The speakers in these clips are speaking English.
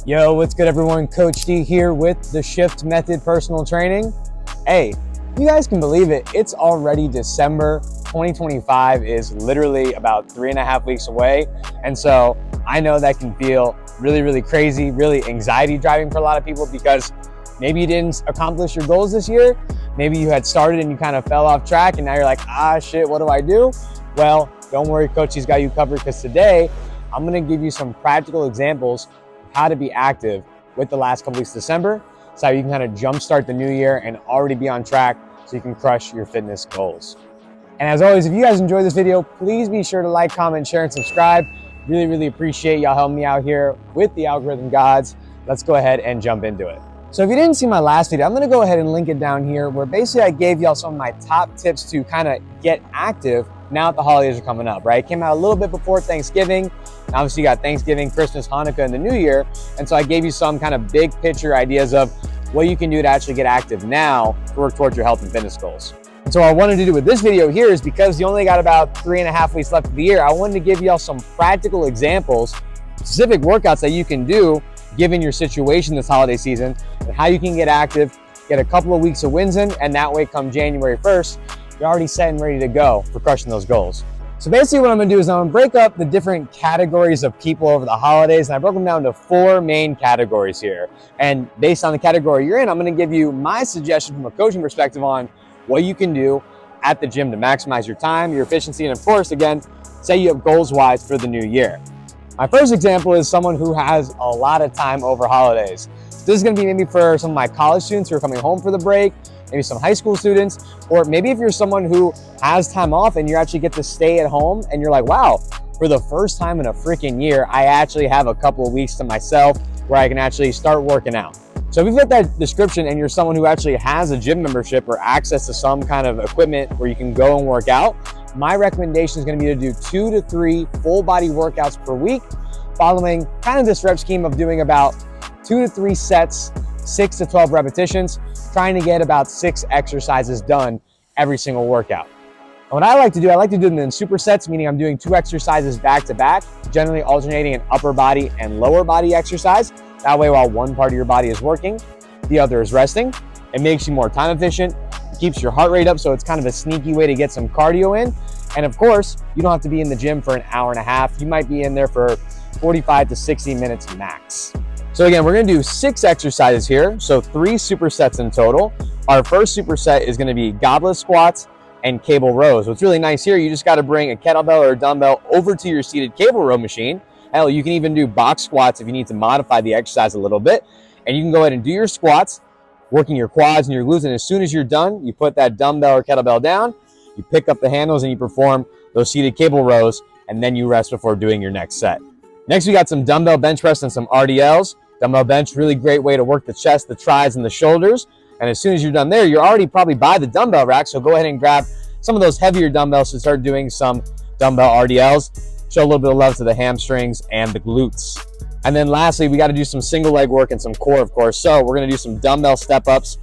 Yo, what's good everyone? Coach D here with the Shift Method Personal Training. Hey, you guys can believe it, it's already December. 2025 is literally about 3.5 weeks away. And so I know that can feel really crazy, really anxiety driving for a lot of people because maybe you didn't accomplish your goals this year. Maybe you had started and you kind of fell off track and now you're like, shit, what do I do? Well, don't worry, Coach D's got you covered because today I'm gonna give you some practical examples how to be active with the last couple weeks of December, so you can kind of jumpstart the new year and already be on track so you can crush your fitness goals. And as always, if you guys enjoyed this video, please be sure to like, comment, share, and subscribe. Really appreciate y'all helping me out here with the algorithm gods. Let's go ahead and jump into it. So if you didn't see my last video, I'm gonna go ahead and link it down here where basically I gave y'all some of my top tips to kind of get active now that the holidays are coming up, right? It came out a little bit before Thanksgiving. And obviously you got Thanksgiving, Christmas, Hanukkah, and the New Year. And so I gave you some kind of big picture ideas of what you can do to actually get active now to work towards your health and fitness goals. And so what I wanted to do with this video here is because you only got about 3.5 weeks left of the year, I wanted to give y'all some practical examples, specific workouts that you can do given your situation this holiday season and how you can get active, get a couple of weeks of wins in, and that way come January 1st, you're already set and ready to go for crushing those goals. So basically what I'm gonna do is I'm gonna break up the different categories of people over the holidays, and I broke them down to 4 main categories here. And based on the category you're in, I'm gonna give you my suggestion from a coaching perspective on what you can do at the gym to maximize your time, your efficiency, and of course, again, set you up goals-wise for the new year. My first example is someone who has a lot of time over holidays. This is gonna be maybe for some of my college students who are coming home for the break, maybe some high school students, or maybe if you're someone who has time off and you actually get to stay at home and you're like, wow, for the first time in a freaking year, I actually have a couple of weeks to myself where I can actually start working out. So if you've got that description and you're someone who actually has a gym membership or access to some kind of equipment where you can go and work out, my recommendation is gonna be to do 2 to 3 full body workouts per week, following kind of this rep scheme of doing about 2 to 3 sets, 6 to 12 repetitions, trying to get about 6 exercises done every single workout. And what I like to do them in supersets, meaning I'm doing 2 exercises back to back, generally alternating an upper body and lower body exercise. That way, while one part of your body is working, the other is resting. It makes you more time efficient, it keeps your heart rate up, so it's kind of a sneaky way to get some cardio in. And of course, you don't have to be in the gym for an hour and a half. You might be in there for 45 to 60 minutes max. So again, we're gonna do 6 exercises here, so 3 supersets in total. Our first superset is gonna be goblet squats and cable rows. What's really nice here, you just gotta bring a kettlebell or a dumbbell over to your seated cable row machine. Hell, you can even do box squats if you need to modify the exercise a little bit. And you can go ahead and do your squats, working your quads and your glutes, and as soon as you're done, you put that dumbbell or kettlebell down, you pick up the handles and you perform those seated cable rows, and then you rest before doing your next set. Next, we got some dumbbell bench press and some RDLs. Dumbbell bench, really great way to work the chest, the triceps, and the shoulders. And as soon as you're done there, you're already probably by the dumbbell rack, so go ahead and grab some of those heavier dumbbells to start doing some dumbbell RDLs. Show a little bit of love to the hamstrings and the glutes. And then lastly, we got to do some single leg work and some core, of course. So we're going to do some dumbbell step ups.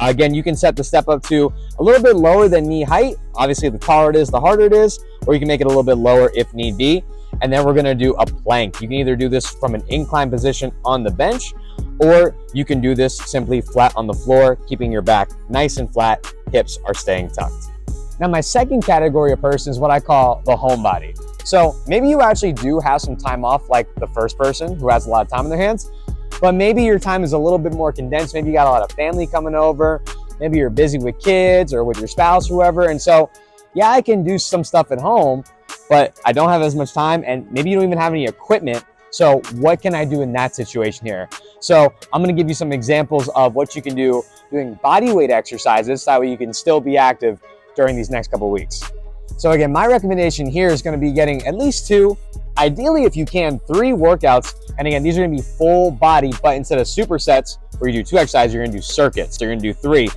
Again, you can set the step up to a little bit lower than knee height. Obviously, the taller it is, the harder it is, or you can make it a little bit lower if need be. And then we're gonna do a plank. You can either do this from an incline position on the bench, or you can do this simply flat on the floor, keeping your back nice and flat, hips are staying tucked. Now, my second category of person is what I call the homebody. So maybe you actually do have some time off like the first person who has a lot of time on their hands, but maybe your time is a little bit more condensed. Maybe you got a lot of family coming over, maybe you're busy with kids or with your spouse, whoever. And so, yeah, I can do some stuff at home, but I don't have as much time, and maybe you don't even have any equipment. So what can I do in that situation here? So I'm gonna give you some examples of what you can do doing body weight exercises, so that way you can still be active during these next couple of weeks. So again, my recommendation here is gonna be getting at least 2, ideally if you can, 3 workouts. And again, these are gonna be full body, but instead of supersets where you do 2 exercises, you're gonna do circuits. So you're gonna do 3.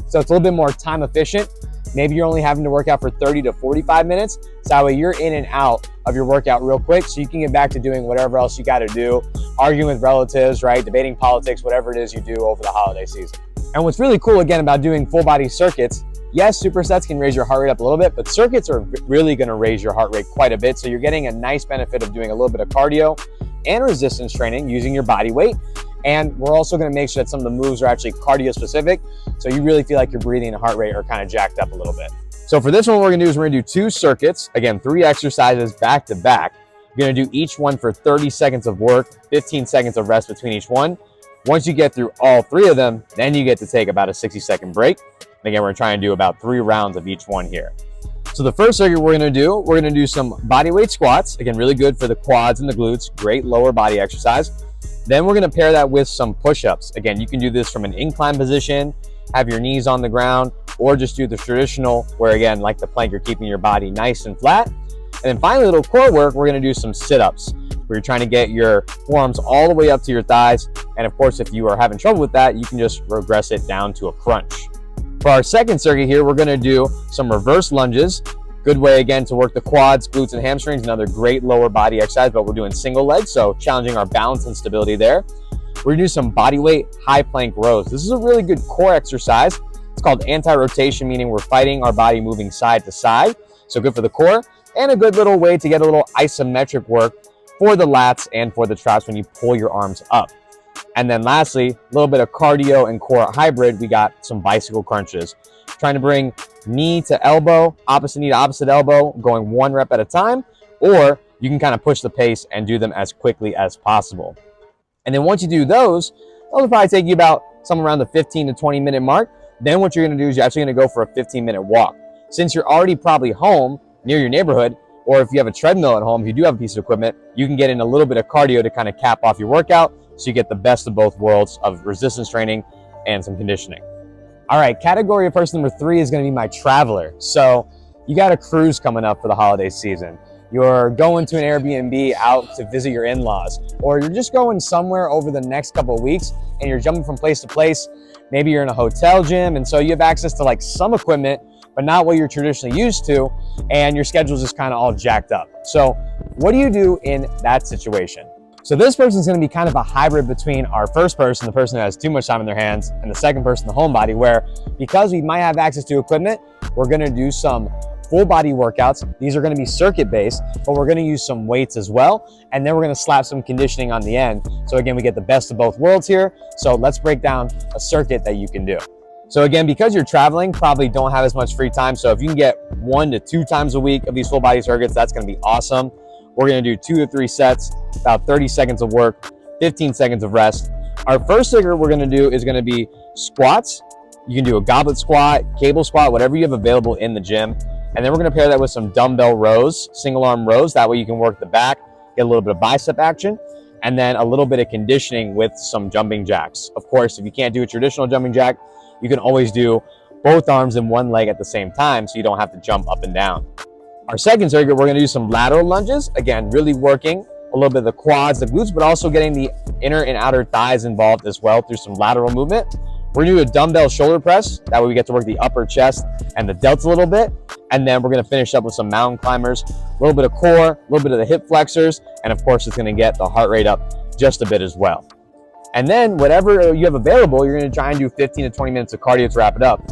So it's a little bit more time efficient. Maybe you're only having to work out for 30 to 45 minutes. So that way you're in and out of your workout real quick, so you can get back to doing whatever else you got to do, arguing with relatives, right? Debating politics, whatever it is you do over the holiday season. And what's really cool, again, about doing full body circuits, yes, supersets can raise your heart rate up a little bit, but circuits are really going to raise your heart rate quite a bit. So you're getting a nice benefit of doing a little bit of cardio and resistance training using your body weight. And we're also going to make sure that some of the moves are actually cardio specific, so you really feel like your breathing and heart rate are kind of jacked up a little bit. So for this one, what we're going to do is we're going to do 2 circuits. Again, 3 exercises back to back. You're going to do each one for 30 seconds of work, 15 seconds of rest between each one. Once you get through all 3 of them, then you get to take about a 60-second break. And again, we're trying to do about 3 rounds of each one here. So the first circuit we're going to do some body weight squats. Again, really good for the quads and the glutes. Great lower body exercise. Then we're going to pair that with some push-ups. Again, you can do this from an incline position, have your knees on the ground, or just do the traditional where, again, like the plank, you're keeping your body nice and flat. And then finally, a little core work, we're going to do some sit-ups where you're trying to get your forearms all the way up to your thighs. And of course, if you are having trouble with that, you can just regress it down to a crunch. For our second circuit here, we're going to do some reverse lunges. Good way, again, to work the quads, glutes, and hamstrings. Another great lower body exercise, but we're doing single leg, so challenging our balance and stability there. We're going to do some body weight high plank rows. This is a really good core exercise. It's called anti-rotation, meaning we're fighting our body moving side to side. So good for the core, and a good little way to get a little isometric work for the lats and for the traps when you pull your arms up. And then lastly, a little bit of cardio and core hybrid. We got some bicycle crunches. Trying to bring knee to elbow, opposite knee to opposite elbow, going 1 rep at a time, or you can kind of push the pace and do them as quickly as possible. And then once you do those will probably take you about somewhere around the 15 to 20 minute mark. Then what you're going to do is you're actually going to go for a 15-minute walk. Since you're already probably home near your neighborhood, or if you have a treadmill at home, if you do have a piece of equipment, you can get in a little bit of cardio to kind of cap off your workout, so you get the best of both worlds of resistance training and some conditioning. All right, category of person number 3 is going to be my traveler. So you got a cruise coming up for the holiday season. You're going to an Airbnb out to visit your in-laws, or you're just going somewhere over the next couple of weeks and you're jumping from place to place. Maybe you're in a hotel gym, and so you have access to like some equipment, but not what you're traditionally used to, and your schedule's just kind of all jacked up. So what do you do in that situation? So this person is going to be kind of a hybrid between our first person, the person who has too much time in their hands, and the second person, the homebody, where because we might have access to equipment, we're going to do some full body workouts. These are going to be circuit based, but we're going to use some weights as well. And then we're going to slap some conditioning on the end. So again, we get the best of both worlds here. So let's break down a circuit that you can do. So again, because you're traveling, probably don't have as much free time. So if you can get 1 to 2 times a week of these full body circuits, that's going to be awesome. We're going to do 2 to 3 sets, about 30 seconds of work, 15 seconds of rest. Our first circuit we're going to do is going to be squats. You can do a goblet squat, cable squat, whatever you have available in the gym. And then we're going to pair that with some dumbbell rows, single arm rows. That way you can work the back, get a little bit of bicep action, and then a little bit of conditioning with some jumping jacks. Of course, if you can't do a traditional jumping jack, you can always do both arms and one leg at the same time, so you don't have to jump up and down. Our second circuit, we're going to do some lateral lunges. Again, really working a little bit of the quads, the glutes, but also getting the inner and outer thighs involved as well through some lateral movement. We're going to do a dumbbell shoulder press. That way we get to work the upper chest and the delts a little bit. And then we're going to finish up with some mountain climbers, a little bit of core, a little bit of the hip flexors, and of course it's going to get the heart rate up just a bit as well. And then whatever you have available, you're going to try and do 15 to 20 minutes of cardio to wrap it up.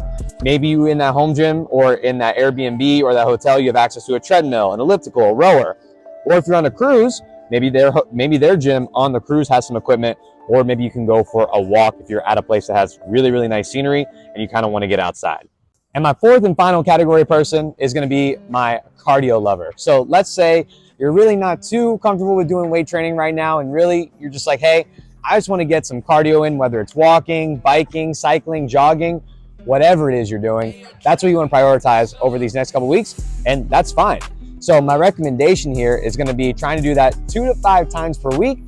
Maybe you in that home gym or in that Airbnb or that hotel, you have access to a treadmill, an elliptical, a rower. Or if you're on a cruise, maybe their gym on the cruise has some equipment, or maybe you can go for a walk if you're at a place that has really, really nice scenery and you kind of want to get outside. And my fourth and final category person is going to be my cardio lover. So let's say you're really not too comfortable with doing weight training right now, and really you're just like, hey, I just want to get some cardio in, whether it's walking, biking, cycling, jogging, whatever it is you're doing. That's what you want to prioritize over these next couple weeks, and that's fine. So my recommendation here is going to be trying to do that 2 to 5 times per week,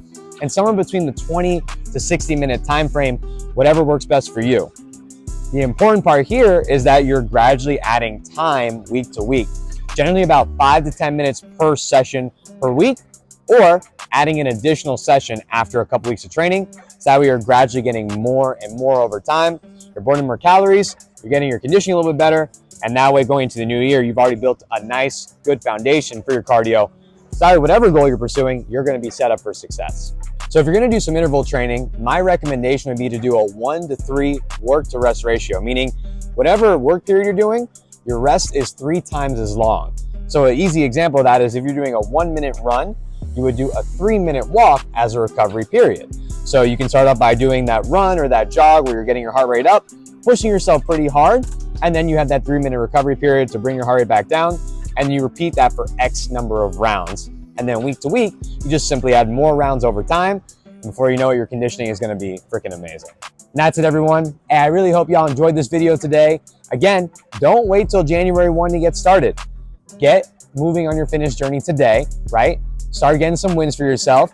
and somewhere between the 20 to 60 minute time frame, whatever works best for you. The important part here is that you're gradually adding time week to week, generally about 5 to 10 minutes per session per week, or adding an additional session after a couple weeks of training. So that way you're gradually getting more and more over time. You're burning more calories, you're getting your conditioning a little bit better, and that way going into the new year, you've already built a nice, good foundation for your cardio. So that way, whatever goal you're pursuing, you're gonna be set up for success. So if you're gonna do some interval training, my recommendation would be to do a 1 to 3 work to rest ratio, meaning whatever work period you're doing, your rest is 3 times as long. So an easy example of that is if you're doing a 1 minute run, you would do a 3-minute walk as a recovery period. So you can start off by doing that run or that jog where you're getting your heart rate up, pushing yourself pretty hard, and then you have that 3-minute recovery period to bring your heart rate back down, and you repeat that for X number of rounds. And then week to week, you just simply add more rounds over time, and before you know it, your conditioning is gonna be freaking amazing. And that's it, everyone. And I really hope y'all enjoyed this video today. Again, don't wait till January 1 to get started. Get moving on your fitness journey today, right? Start getting some wins for yourself.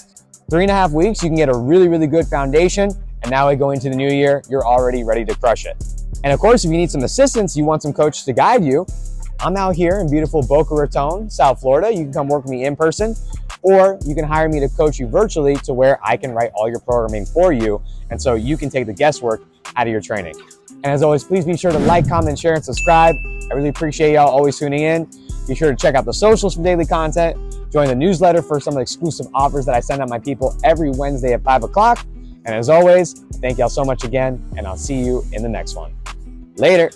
3.5 weeks, you can get a really, really good foundation. And now we go into the new year, you're already ready to crush it. And of course, if you need some assistance, you want some coaches to guide you, I'm out here in beautiful Boca Raton, South Florida. You can come work with me in person, or you can hire me to coach you virtually to where I can write all your programming for you. And so you can take the guesswork out of your training. And as always, please be sure to like, comment, share, and subscribe. I really appreciate y'all always tuning in. Be sure to check out the socials for daily content. Join the newsletter for some of the exclusive offers that I send out my people every Wednesday at 5 o'clock. And as always, thank y'all so much again, and I'll see you in the next one. Later.